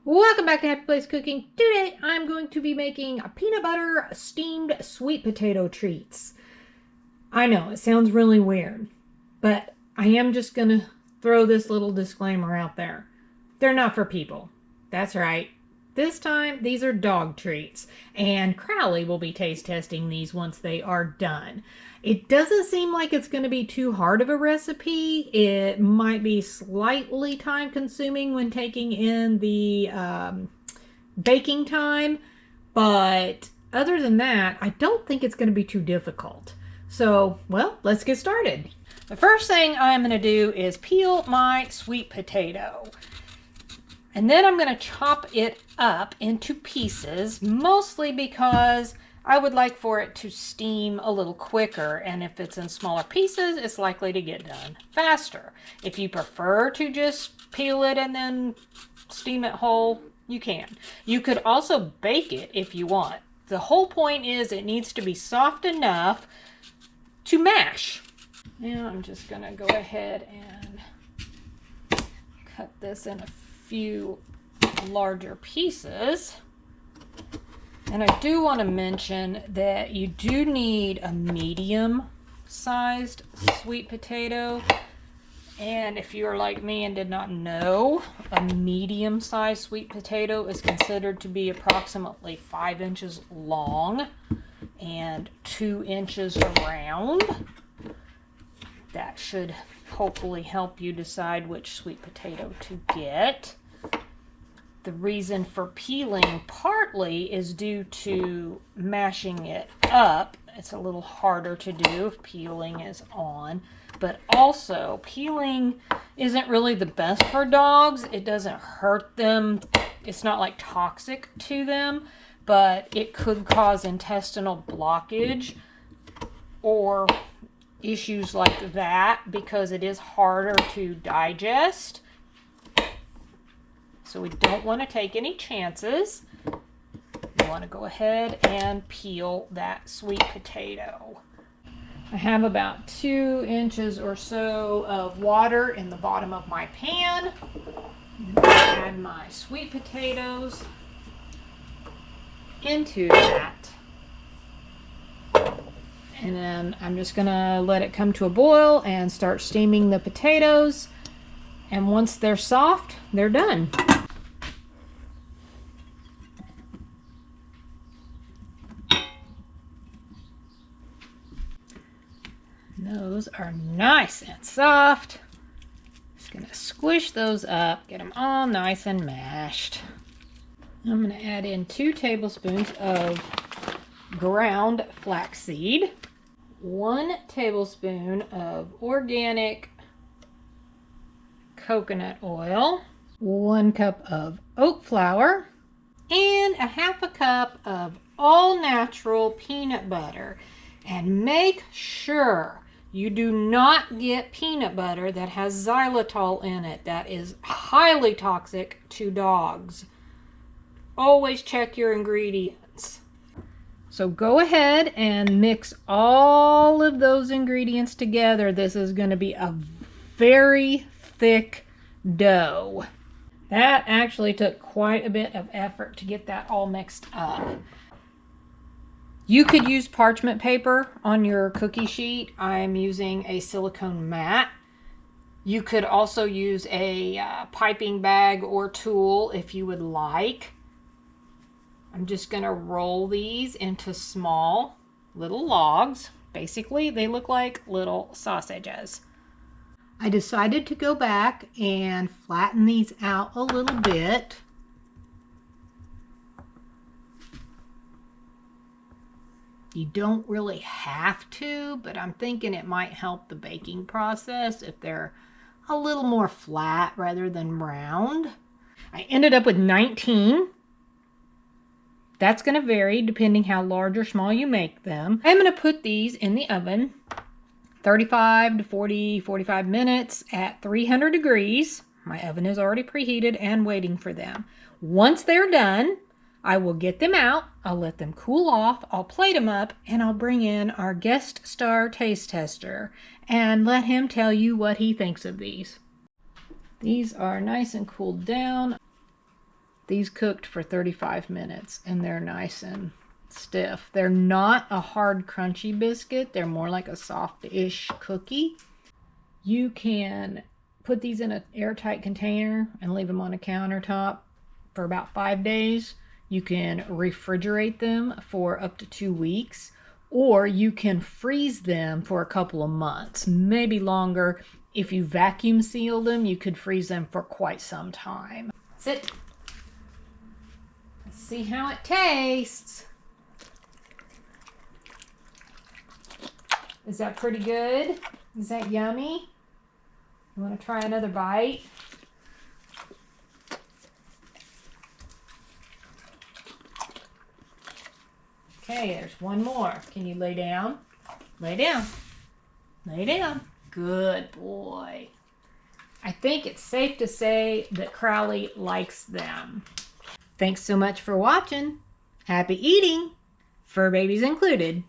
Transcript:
Welcome back to Happy Place Cooking. Today I'm going to be making a peanut butter steamed sweet potato treats. I know it sounds really weird, but I am just going to throw this little disclaimer out there. They're not for people. That's right. This time these are dog treats, and Crowley will be taste testing these once they are done. It doesn't seem like it's going to be too hard of a recipe. It might be slightly time consuming when taking in the baking time, but other than that, I don't think it's going to be too difficult. So, well, let's get started. The first thing I'm going to do is peel my sweet potato. And then I'm going to chop it up into pieces, mostly because I would like for it to steam a little quicker, and if it's in smaller pieces, it's likely to get done faster. If you prefer to just peel it and then steam it whole, you can. You could also bake it if you want. The whole point is it needs to be soft enough to mash. Now I'm just going to go ahead and cut this in a few larger pieces. And I do want to mention that you do need a medium-sized sweet potato. And if you're like me and did not know, a medium-sized sweet potato is considered to be approximately 5 inches long and 2 inches around. That should hopefully help you decide which sweet potato to get. The reason for peeling partly is due to mashing it up. It's a little harder to do if peeling is on, but also peeling isn't really the best for dogs. It doesn't hurt them. It's not like toxic to them, but it could cause intestinal blockage or issues like that because it is harder to digest. So we don't want to take any chances. We want to go ahead and peel that sweet potato. I have about 2 inches or so of water in the bottom of my pan. Add my sweet potatoes into that. And then I'm just going to let it come to a boil and start steaming the potatoes. And once they're soft, they're done. Those are nice and soft. Just gonna squish those up, get them all nice and mashed. I'm gonna add in 2 tablespoons of ground flaxseed, 1 tablespoon of organic coconut oil, 1 cup of oat flour, and a half a cup of all natural peanut butter. And make sure you do not get peanut butter that has xylitol in it. That is highly toxic to dogs. Always check your ingredients. So go ahead and mix all of those ingredients together. This is going to be a very thick dough. That actually took quite a bit of effort to get that all mixed up. You could use parchment paper on your cookie sheet. I'm using a silicone mat. You could also use a piping bag or tool if you would like. I'm just going to roll these into small little logs. Basically, they look like little sausages. I decided to go back and flatten these out a little bit. You don't really have to, but I'm thinking it might help the baking process if they're a little more flat rather than round. I ended up with 19. That's going to vary depending how large or small you make them. I'm going to put these in the oven 35 to 45 minutes at 300 degrees. My oven is already preheated and waiting for them. Once they're done, I will get them out, I'll let them cool off, I'll plate them up, and I'll bring in our guest star taste tester and let him tell you what he thinks of these. These are nice and cooled down. These cooked for 35 minutes and they're nice and stiff. They're not a hard, crunchy biscuit. They're more like a soft-ish cookie. You can put these in an airtight container and leave them on a countertop for about 5 days. You can refrigerate them for up to 2 weeks, or you can freeze them for a couple of months, maybe longer. If you vacuum seal them, you could freeze them for quite some time. That's it. Let's see how it tastes. Is that pretty good? Is that yummy? You want to try another bite? Okay, there's one more. Can you lay down? Lay down. Lay down. Good boy. I think it's safe to say that Crowley likes them. Thanks so much for watching. Happy eating, fur babies included.